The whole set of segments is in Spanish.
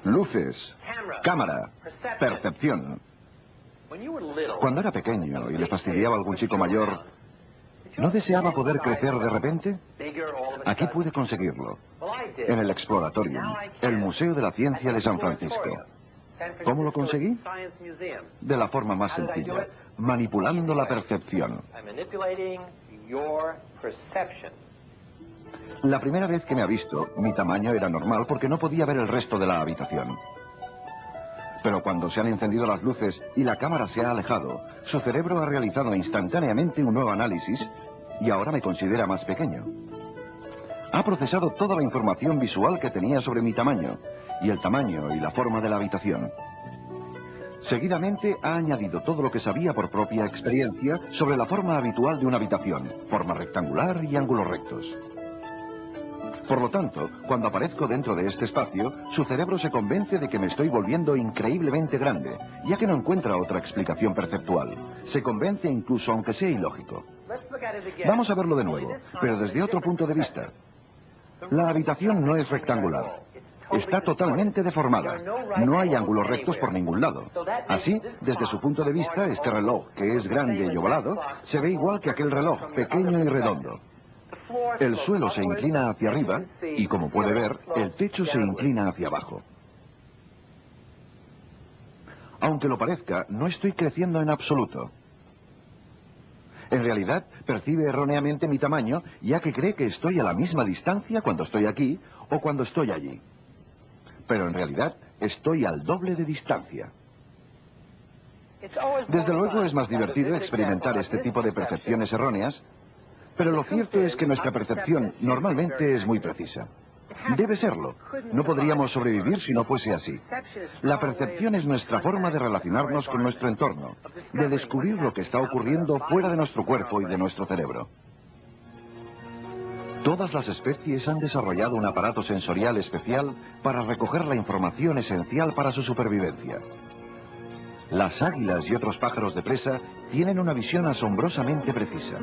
luces, cámara, percepción. Cuando era pequeño y le fastidiaba a algún chico mayor, ¿no deseaba poder crecer de repente? Aquí pude conseguirlo, en el Exploratorium, el Museo de la Ciencia de San Francisco. ¿Cómo lo conseguí? De la forma más sencilla, manipulando la percepción. La primera vez que me ha visto, mi tamaño era normal porque no podía ver el resto de la habitación. Pero cuando se han encendido las luces y la cámara se ha alejado, su cerebro ha realizado instantáneamente un nuevo análisis y ahora me considera más pequeño. Ha procesado toda la información visual que tenía sobre mi tamaño y el tamaño y la forma de la habitación. Seguidamente ha añadido todo lo que sabía por propia experiencia sobre la forma habitual de una habitación, forma rectangular y ángulos rectos. Por lo tanto, cuando aparezco dentro de este espacio, su cerebro se convence de que me estoy volviendo increíblemente grande, ya que no encuentra otra explicación perceptual. Se convence incluso aunque sea ilógico. Vamos a verlo de nuevo, pero desde otro punto de vista. La habitación no es rectangular. Está totalmente deformada. No hay ángulos rectos por ningún lado. Así, desde su punto de vista, este reloj, que es grande y ovalado, se ve igual que aquel reloj, pequeño y redondo. El suelo se inclina hacia arriba y, como puede ver, el techo se inclina hacia abajo. Aunque lo parezca, no estoy creciendo en absoluto. En realidad, percibe erróneamente mi tamaño, ya que cree que estoy a la misma distancia cuando estoy aquí o cuando estoy allí. Pero en realidad, estoy al doble de distancia. Desde luego es más divertido experimentar este tipo de percepciones erróneas, pero lo cierto es que nuestra percepción normalmente es muy precisa. Debe serlo. No podríamos sobrevivir si no fuese así. La percepción es nuestra forma de relacionarnos con nuestro entorno, de descubrir lo que está ocurriendo fuera de nuestro cuerpo y de nuestro cerebro. Todas las especies han desarrollado un aparato sensorial especial para recoger la información esencial para su supervivencia. Las águilas y otros pájaros de presa tienen una visión asombrosamente precisa.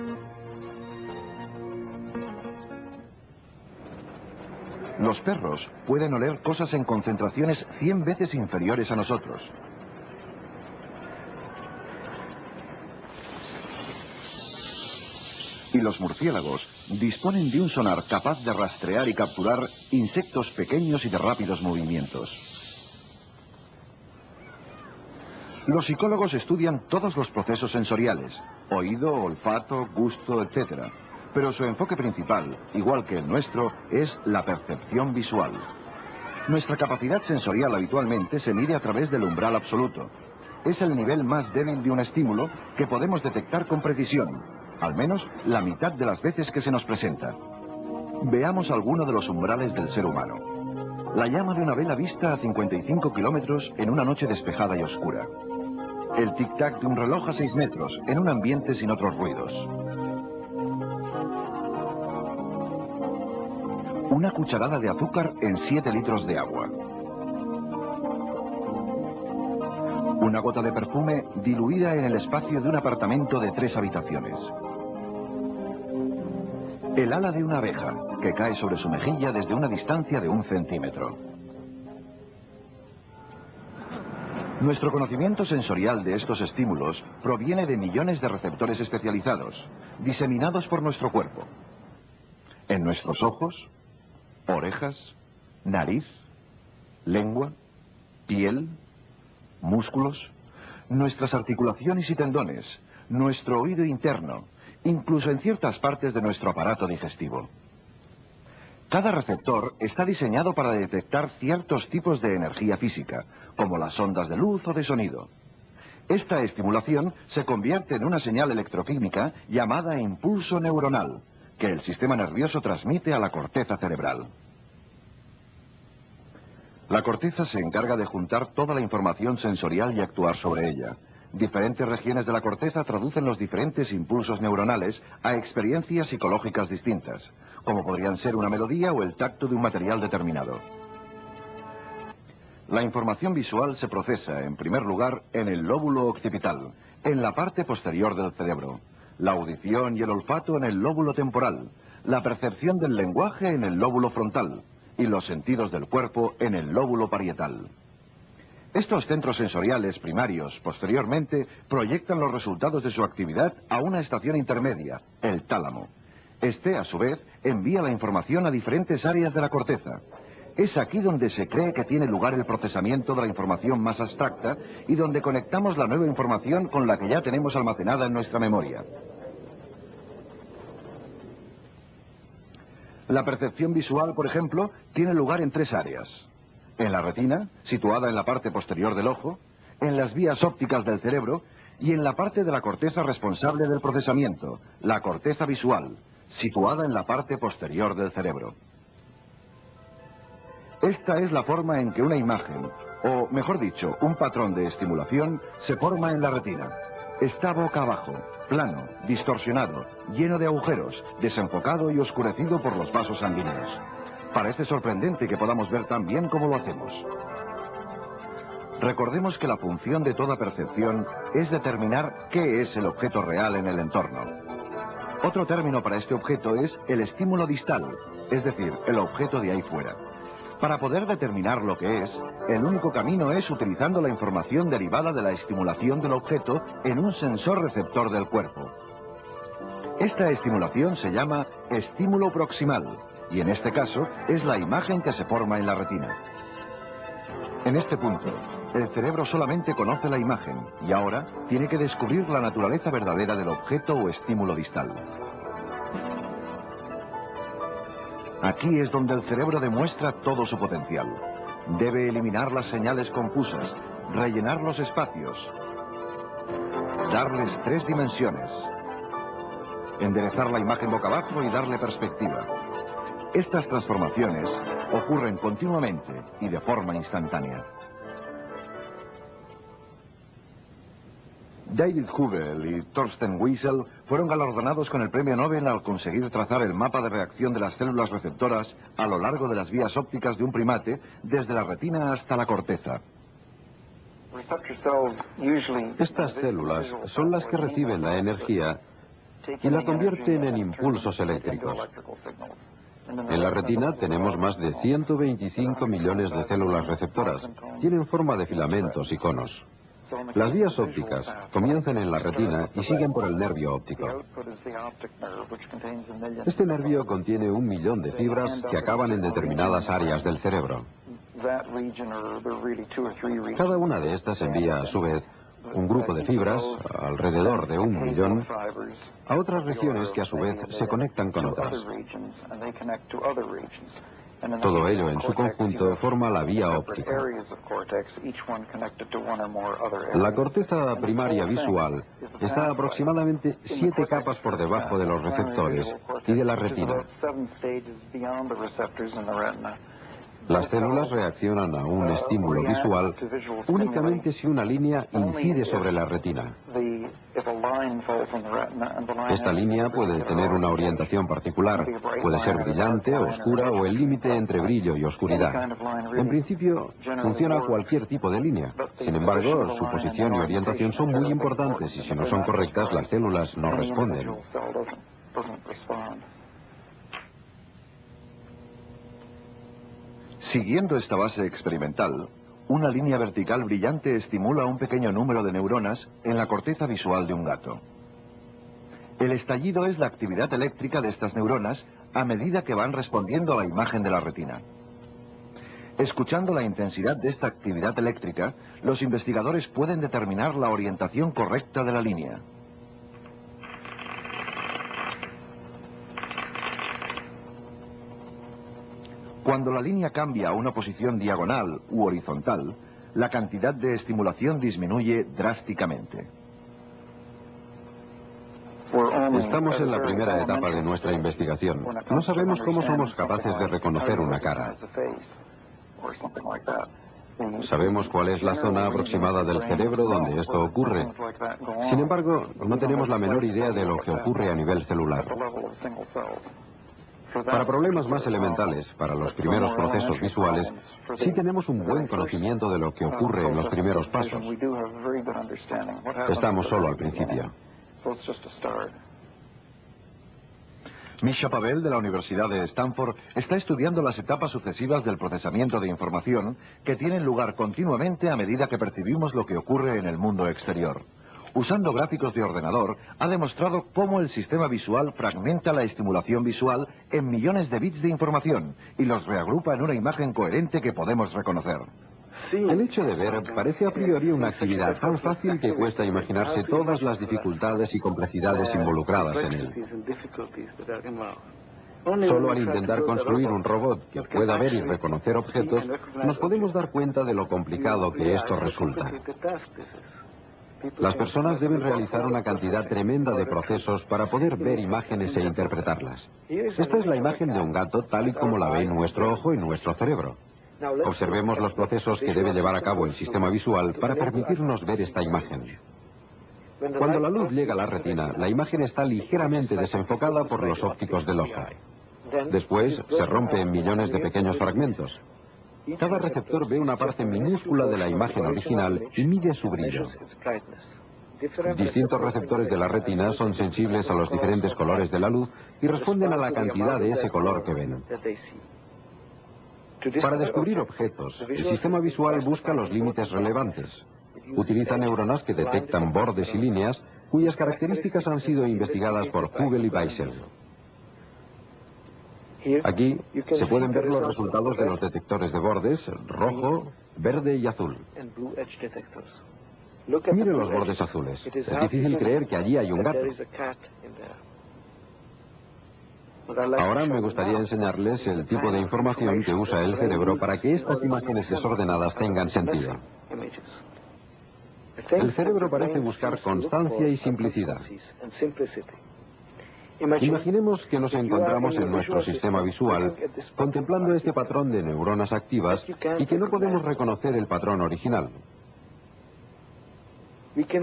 Los perros pueden oler cosas en concentraciones 100 veces inferiores a nosotros. Y los murciélagos disponen de un sonar capaz de rastrear y capturar insectos pequeños y de rápidos movimientos. Los psicólogos estudian todos los procesos sensoriales, oído, olfato, gusto, etc. Pero su enfoque principal, igual que el nuestro, es la percepción visual. Nuestra capacidad sensorial habitualmente se mide a través del umbral absoluto. Es el nivel más débil de un estímulo que podemos detectar con precisión, al menos la mitad de las veces que se nos presenta. Veamos alguno de los umbrales del ser humano. La llama de una vela vista a 55 kilómetros en una noche despejada y oscura. El tic-tac de un reloj a 6 metros en un ambiente sin otros ruidos. Una cucharada de azúcar en 7 litros de agua. Una gota de perfume diluida en el espacio de un apartamento de 3 habitaciones. El ala de una abeja que cae sobre su mejilla desde una distancia de 1 centímetro. Nuestro conocimiento sensorial de estos estímulos proviene de millones de receptores especializados, diseminados por nuestro cuerpo. En nuestros ojos, orejas, nariz, lengua, piel, músculos, nuestras articulaciones y tendones, nuestro oído interno, incluso en ciertas partes de nuestro aparato digestivo. Cada receptor está diseñado para detectar ciertos tipos de energía física, como las ondas de luz o de sonido. Esta estimulación se convierte en una señal electroquímica llamada impulso neuronal, que el sistema nervioso transmite a la corteza cerebral. La corteza se encarga de juntar toda la información sensorial y actuar sobre ella. Diferentes regiones de la corteza traducen los diferentes impulsos neuronales a experiencias psicológicas distintas, como podrían ser una melodía o el tacto de un material determinado. La información visual se procesa, en primer lugar, en el lóbulo occipital, en la parte posterior del cerebro, la audición y el olfato en el lóbulo temporal, la percepción del lenguaje en el lóbulo frontal, y los sentidos del cuerpo en el lóbulo parietal. Estos centros sensoriales primarios, posteriormente, proyectan los resultados de su actividad a una estación intermedia, el tálamo. Este, a su vez, envía la información a diferentes áreas de la corteza. Es aquí donde se cree que tiene lugar el procesamiento de la información más abstracta y donde conectamos la nueva información con la que ya tenemos almacenada en nuestra memoria. La percepción visual, por ejemplo, tiene lugar en 3 áreas. En la retina, situada en la parte posterior del ojo, en las vías ópticas del cerebro y en la parte de la corteza responsable del procesamiento, la corteza visual, situada en la parte posterior del cerebro. Esta es la forma en que una imagen, o mejor dicho, un patrón de estimulación, se forma en la retina. Está boca abajo, plano, distorsionado, lleno de agujeros, desenfocado y oscurecido por los vasos sanguíneos. Parece sorprendente que podamos ver tan bien como lo hacemos. Recordemos que la función de toda percepción es determinar qué es el objeto real en el entorno. Otro término para este objeto es el estímulo distal, es decir, el objeto de ahí fuera. Para poder determinar lo que es, el único camino es utilizando la información derivada de la estimulación del objeto en un sensor receptor del cuerpo. Esta estimulación se llama estímulo proximal, y en este caso es la imagen que se forma en la retina. En este punto, el cerebro solamente conoce la imagen y ahora tiene que descubrir la naturaleza verdadera del objeto o estímulo distal. Aquí es donde el cerebro demuestra todo su potencial. Debe eliminar las señales confusas, rellenar los espacios, darles 3 dimensiones, enderezar la imagen boca abajo y darle perspectiva. Estas transformaciones ocurren continuamente y de forma instantánea. David Hubel y Thorsten Wiesel fueron galardonados con el premio Nobel al conseguir trazar el mapa de reacción de las células receptoras a lo largo de las vías ópticas de un primate, desde la retina hasta la corteza. Estas células son las que reciben la energía y la convierten en impulsos eléctricos. En la retina tenemos más de 125 millones de células receptoras. Tienen forma de filamentos y conos. Las vías ópticas comienzan en la retina y siguen por el nervio óptico. Este nervio contiene 1 millón de fibras que acaban en determinadas áreas del cerebro. Cada una de estas envía, a su vez, un grupo de fibras, alrededor de 1 millón, a otras regiones que a su vez se conectan con otras. Todo ello en su conjunto forma la vía óptica. La corteza primaria visual está aproximadamente 7 capas por debajo de los receptores y de la retina. Las células reaccionan a un estímulo visual únicamente si una línea incide sobre la retina. Esta línea puede tener una orientación particular, puede ser brillante, oscura o el límite entre brillo y oscuridad. En principio, funciona cualquier tipo de línea. Sin embargo, su posición y orientación son muy importantes y si no son correctas, las células no responden. Siguiendo esta base experimental, una línea vertical brillante estimula un pequeño número de neuronas en la corteza visual de un gato. El estallido es la actividad eléctrica de estas neuronas a medida que van respondiendo a la imagen de la retina. Escuchando la intensidad de esta actividad eléctrica, los investigadores pueden determinar la orientación correcta de la línea. Cuando la línea cambia a una posición diagonal u horizontal, la cantidad de estimulación disminuye drásticamente. Estamos en la primera etapa de nuestra investigación. No sabemos cómo somos capaces de reconocer una cara. Sabemos cuál es la zona aproximada del cerebro donde esto ocurre. Sin embargo, no tenemos la menor idea de lo que ocurre a nivel celular. Para problemas más elementales, para los primeros procesos visuales, sí tenemos un buen conocimiento de lo que ocurre en los primeros pasos. Estamos solo al principio. Misha Pavel, de la Universidad de Stanford, está estudiando las etapas sucesivas del procesamiento de información que tienen lugar continuamente a medida que percibimos lo que ocurre en el mundo exterior. Usando gráficos de ordenador, ha demostrado cómo el sistema visual fragmenta la estimulación visual en millones de bits de información y los reagrupa en una imagen coherente que podemos reconocer. El hecho de ver parece a priori una actividad tan fácil que cuesta imaginarse todas las dificultades y complejidades involucradas en él. Solo al intentar construir un robot que pueda ver y reconocer objetos, nos podemos dar cuenta de lo complicado que esto resulta. Las personas deben realizar una cantidad tremenda de procesos para poder ver imágenes e interpretarlas. Esta es la imagen de un gato tal y como la ve nuestro ojo y nuestro cerebro. Observemos los procesos que debe llevar a cabo el sistema visual para permitirnos ver esta imagen. Cuando la luz llega a la retina, la imagen está ligeramente desenfocada por los ópticos del ojo. Después, se rompe en millones de pequeños fragmentos. Cada receptor ve una parte minúscula de la imagen original y mide su brillo. Distintos receptores de la retina son sensibles a los diferentes colores de la luz y responden a la cantidad de ese color que ven. Para descubrir objetos, el sistema visual busca los límites relevantes. Utiliza neuronas que detectan bordes y líneas, cuyas características han sido investigadas por Hugel y Weissel. Aquí se pueden ver los resultados de los detectores de bordes, rojo, verde y azul. Mire los bordes azules. Es difícil creer que allí hay un gato. Ahora me gustaría enseñarles el tipo de información que usa el cerebro para que estas imágenes desordenadas tengan sentido. El cerebro parece buscar constancia y simplicidad. Imaginemos que nos encontramos en nuestro sistema visual contemplando este patrón de neuronas activas y que no podemos reconocer el patrón original.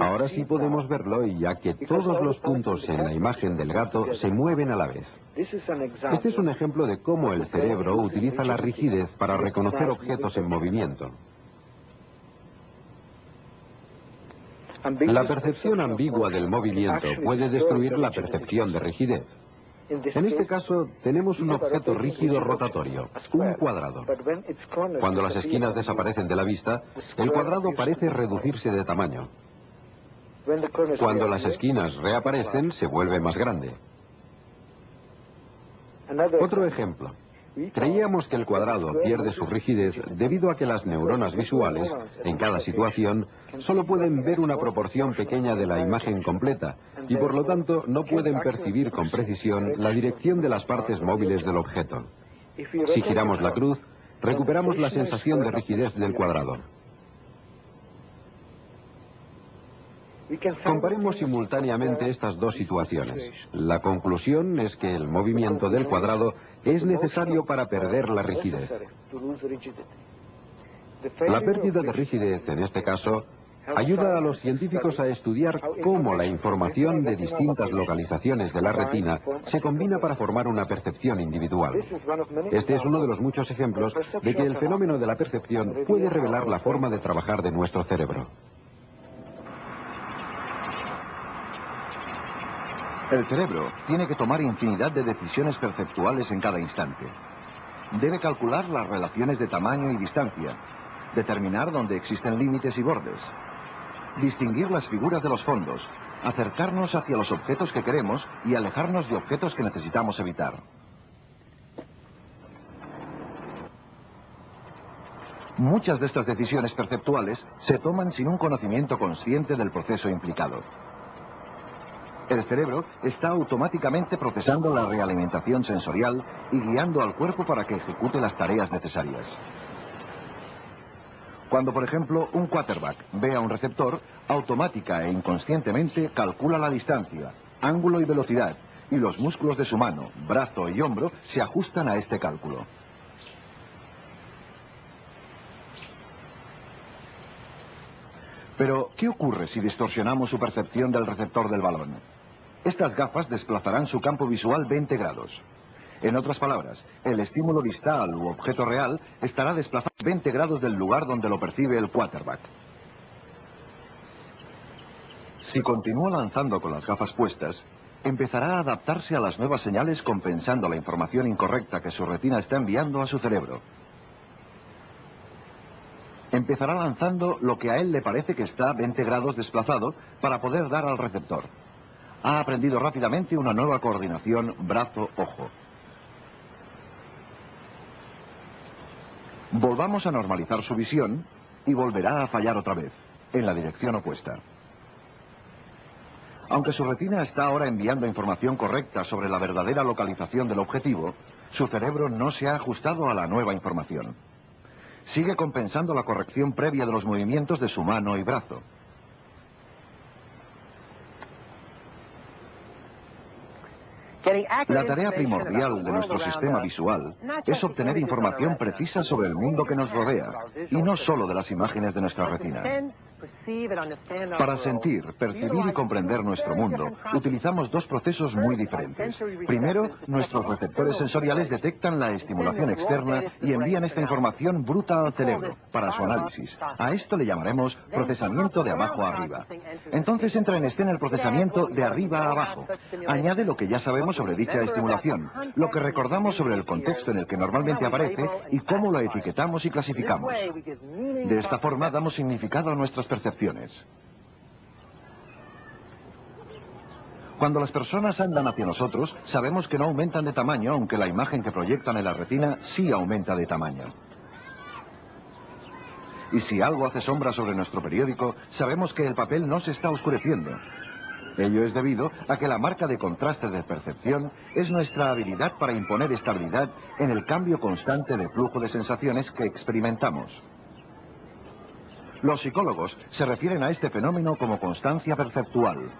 Ahora sí podemos verlo, y ya que todos los puntos en la imagen del gato se mueven a la vez. Este es un ejemplo de cómo el cerebro utiliza la rigidez para reconocer objetos en movimiento. La percepción ambigua del movimiento puede destruir la percepción de rigidez. En este caso, tenemos un objeto rígido rotatorio, un cuadrado. Cuando las esquinas desaparecen de la vista, el cuadrado parece reducirse de tamaño. Cuando las esquinas reaparecen, se vuelve más grande. Otro ejemplo. Creíamos que el cuadrado pierde su rigidez debido a que las neuronas visuales, en cada situación, solo pueden ver una proporción pequeña de la imagen completa y por lo tanto no pueden percibir con precisión la dirección de las partes móviles del objeto. Si giramos la cruz, recuperamos la sensación de rigidez del cuadrado. Comparemos simultáneamente estas dos situaciones. La conclusión es que el movimiento del cuadrado es necesario para perder la rigidez. La pérdida de rigidez, en este caso, ayuda a los científicos a estudiar cómo la información de distintas localizaciones de la retina se combina para formar una percepción individual. Este es uno de los muchos ejemplos de que el fenómeno de la percepción puede revelar la forma de trabajar de nuestro cerebro. El cerebro tiene que tomar infinidad de decisiones perceptuales en cada instante. Debe calcular las relaciones de tamaño y distancia, determinar dónde existen límites y bordes, distinguir las figuras de los fondos, acercarnos hacia los objetos que queremos y alejarnos de objetos que necesitamos evitar. Muchas de estas decisiones perceptuales se toman sin un conocimiento consciente del proceso implicado. El cerebro está automáticamente procesando la realimentación sensorial y guiando al cuerpo para que ejecute las tareas necesarias. Cuando, por ejemplo, un quarterback ve a un receptor, automática e inconscientemente calcula la distancia, ángulo y velocidad, y los músculos de su mano, brazo y hombro se ajustan a este cálculo. Pero, ¿qué ocurre si distorsionamos su percepción del receptor del balón? Estas gafas desplazarán su campo visual 20 grados. En otras palabras, el estímulo distal u objeto real estará desplazado 20 grados del lugar donde lo percibe el quarterback. Si continúa lanzando con las gafas puestas, empezará a adaptarse a las nuevas señales compensando la información incorrecta que su retina está enviando a su cerebro. Empezará lanzando lo que a él le parece que está 20 grados desplazado para poder dar al receptor. Ha aprendido rápidamente una nueva coordinación brazo-ojo. Volvamos a normalizar su visión y volverá a fallar otra vez, en la dirección opuesta. Aunque su retina está ahora enviando información correcta sobre la verdadera localización del objetivo, su cerebro no se ha ajustado a la nueva información. Sigue compensando la corrección previa de los movimientos de su mano y brazo. La tarea primordial de nuestro sistema visual es obtener información precisa sobre el mundo que nos rodea, y no solo de las imágenes de nuestra retina. Para sentir, percibir y comprender nuestro mundo, utilizamos dos procesos muy diferentes. Primero, nuestros receptores sensoriales detectan la estimulación externa y envían esta información bruta al cerebro para su análisis. A esto le llamaremos procesamiento de abajo a arriba. Entonces entra en escena el procesamiento de arriba a abajo. Añade lo que ya sabemos sobre dicha estimulación, lo que recordamos sobre el contexto en el que normalmente aparece y cómo lo etiquetamos y clasificamos. De esta forma damos significado a nuestras percepciones. Cuando las personas andan hacia nosotros, sabemos que no aumentan de tamaño, aunque la imagen que proyectan en la retina sí aumenta de tamaño. Y si algo hace sombra sobre nuestro periódico, sabemos que el papel no se está oscureciendo. Ello es debido a que la marca de contraste de percepción es nuestra habilidad para imponer estabilidad en el cambio constante de flujo de sensaciones que experimentamos. Los psicólogos se refieren a este fenómeno como constancia perceptual.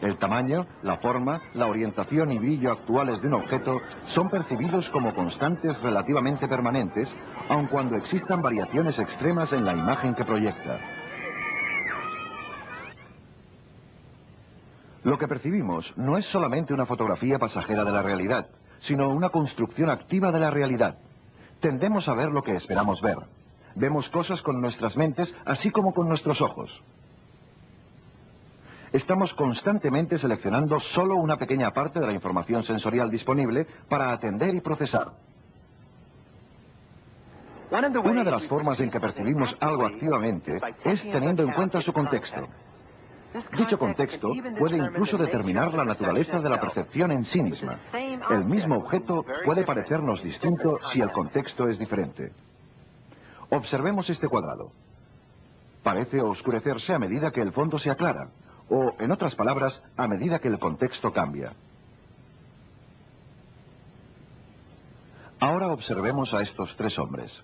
El tamaño, la forma, la orientación y brillo actuales de un objeto son percibidos como constantes relativamente permanentes, aun cuando existan variaciones extremas en la imagen que proyecta. Lo que percibimos no es solamente una fotografía pasajera de la realidad, sino una construcción activa de la realidad. Tendemos a ver lo que esperamos ver. Vemos cosas con nuestras mentes, así como con nuestros ojos. Estamos constantemente seleccionando solo una pequeña parte de la información sensorial disponible para atender y procesar. Una de las formas en que percibimos algo activamente es teniendo en cuenta su contexto. Dicho contexto puede incluso determinar la naturaleza de la percepción en sí misma. El mismo objeto puede parecernos distinto si el contexto es diferente. Observemos este cuadrado. Parece oscurecerse a medida que el fondo se aclara, o, en otras palabras, a medida que el contexto cambia. Ahora observemos a estos tres hombres.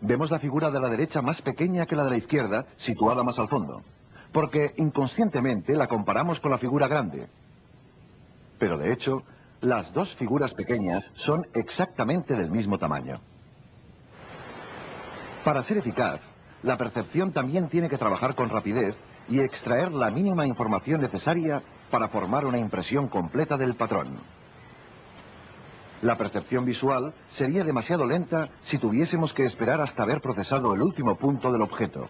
Vemos la figura de la derecha más pequeña que la de la izquierda, situada más al fondo, porque inconscientemente la comparamos con la figura grande. Pero de hecho, las dos figuras pequeñas son exactamente del mismo tamaño. Para ser eficaz, la percepción también tiene que trabajar con rapidez y extraer la mínima información necesaria para formar una impresión completa del patrón. La percepción visual sería demasiado lenta si tuviésemos que esperar hasta haber procesado el último punto del objeto.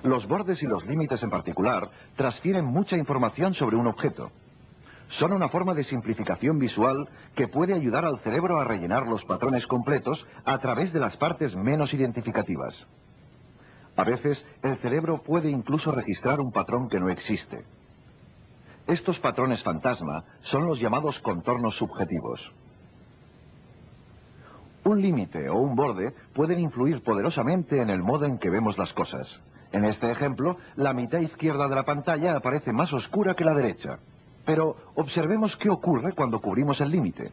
Los bordes y los límites en particular transfieren mucha información sobre un objeto. Son una forma de simplificación visual que puede ayudar al cerebro a rellenar los patrones completos a través de las partes menos identificativas. A veces, el cerebro puede incluso registrar un patrón que no existe. Estos patrones fantasma son los llamados contornos subjetivos. Un límite o un borde pueden influir poderosamente en el modo en que vemos las cosas. En este ejemplo, la mitad izquierda de la pantalla aparece más oscura que la derecha. Pero observemos qué ocurre cuando cubrimos el límite.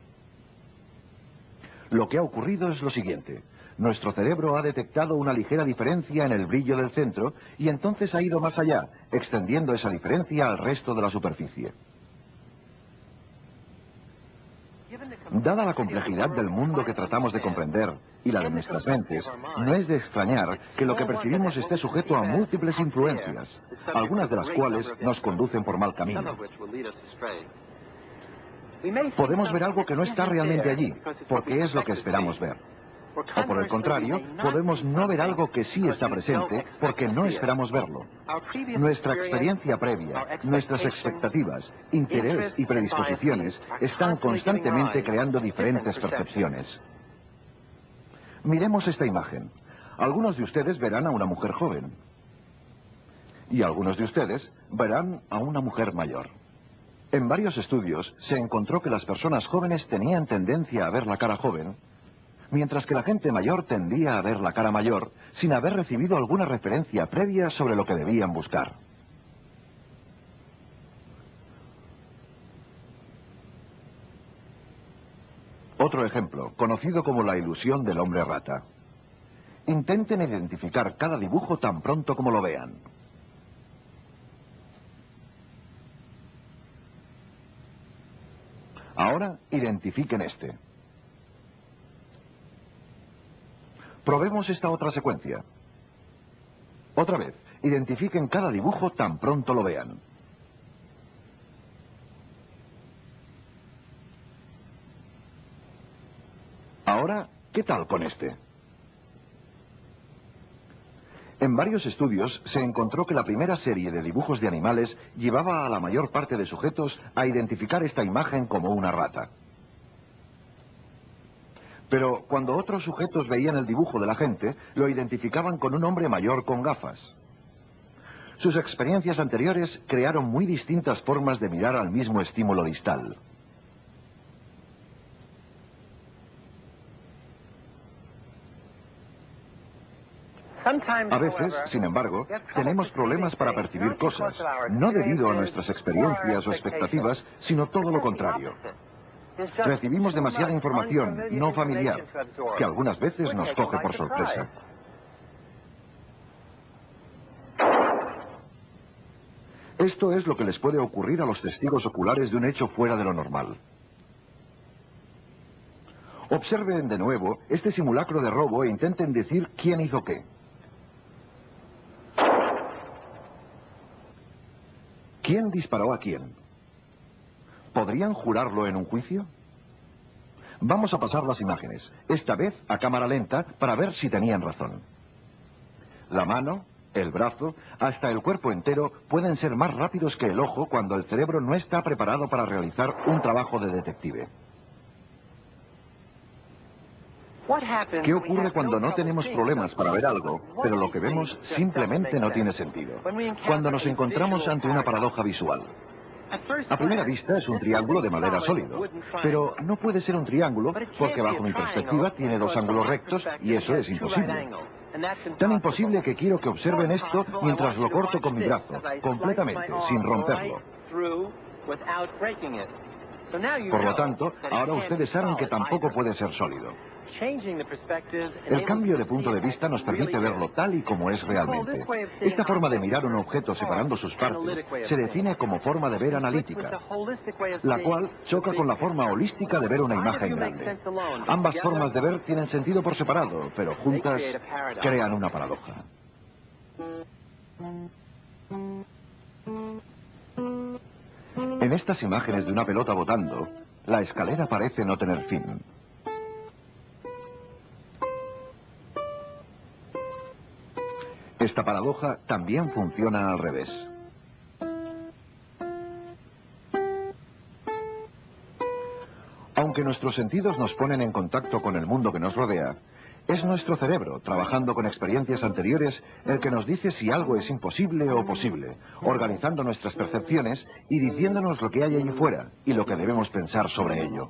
Lo que ha ocurrido es lo siguiente. Nuestro cerebro ha detectado una ligera diferencia en el brillo del centro y entonces ha ido más allá, extendiendo esa diferencia al resto de la superficie. Dada la complejidad del mundo que tratamos de comprender y la de nuestras mentes, no es de extrañar que lo que percibimos esté sujeto a múltiples influencias, algunas de las cuales nos conducen por mal camino. Podemos ver algo que no está realmente allí, porque es lo que esperamos ver. O por el contrario, podemos no ver algo que sí está presente porque no esperamos verlo. Nuestra experiencia previa, nuestras expectativas, interés y predisposiciones están constantemente creando diferentes percepciones. Miremos esta imagen. Algunos de ustedes verán a una mujer joven. Y algunos de ustedes verán a una mujer mayor. En varios estudios se encontró que las personas jóvenes tenían tendencia a ver la cara joven, mientras que la gente mayor tendía a ver la cara mayor sin haber recibido alguna referencia previa sobre lo que debían buscar. Otro ejemplo, conocido como la ilusión del hombre rata. Intenten identificar cada dibujo tan pronto como lo vean. Ahora identifiquen este. Probemos esta otra secuencia. Otra vez, identifiquen cada dibujo tan pronto lo vean. Ahora, ¿qué tal con este? En varios estudios se encontró que la primera serie de dibujos de animales llevaba a la mayor parte de sujetos a identificar esta imagen como una rata. Pero cuando otros sujetos veían el dibujo de la gente, lo identificaban con un hombre mayor con gafas. Sus experiencias anteriores crearon muy distintas formas de mirar al mismo estímulo distal. A veces, sin embargo, tenemos problemas para percibir cosas, no debido a nuestras experiencias o expectativas, sino todo lo contrario. Recibimos demasiada información no familiar, que algunas veces nos coge por sorpresa. Esto es lo que les puede ocurrir a los testigos oculares de un hecho fuera de lo normal. Observen de nuevo este simulacro de robo e intenten decir quién hizo qué. ¿Quién disparó a quién? ¿Podrían jurarlo en un juicio? Vamos a pasar las imágenes, esta vez a cámara lenta, para ver si tenían razón. La mano, el brazo, hasta el cuerpo entero pueden ser más rápidos que el ojo cuando el cerebro no está preparado para realizar un trabajo de detective. ¿Qué ocurre cuando no tenemos problemas para ver algo, pero lo que vemos simplemente no tiene sentido? Cuando nos encontramos ante una paradoja visual. A primera vista es un triángulo de madera sólido, pero no puede ser un triángulo porque bajo mi perspectiva tiene dos ángulos rectos y eso es imposible. Tan imposible que quiero que observen esto mientras lo corto con mi brazo, completamente, sin romperlo. Por lo tanto, ahora ustedes saben que tampoco puede ser sólido. El cambio de punto de vista nos permite verlo tal y como es realmente. Esta forma de mirar un objeto separando sus partes se define como forma de ver analítica, la cual choca con la forma holística de ver una imagen grande. Ambas formas de ver tienen sentido por separado, pero juntas crean una paradoja. En estas imágenes de una pelota botando, la escalera parece no tener fin. Esta paradoja también funciona al revés. Aunque nuestros sentidos nos ponen en contacto con el mundo que nos rodea, es nuestro cerebro, trabajando con experiencias anteriores, el que nos dice si algo es imposible o posible, organizando nuestras percepciones y diciéndonos lo que hay allí fuera y lo que debemos pensar sobre ello.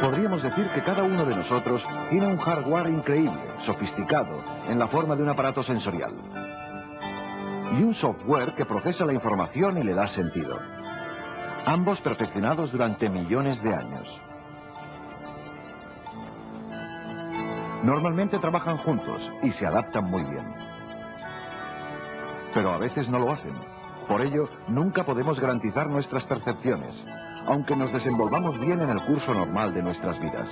Podríamos decir que cada uno de nosotros tiene un hardware increíble, sofisticado, en la forma de un aparato sensorial. Y un software que procesa la información y le da sentido. Ambos perfeccionados durante millones de años. Normalmente trabajan juntos y se adaptan muy bien. Pero a veces no lo hacen. Por ello, nunca podemos garantizar nuestras percepciones, aunque nos desenvolvamos bien en el curso normal de nuestras vidas.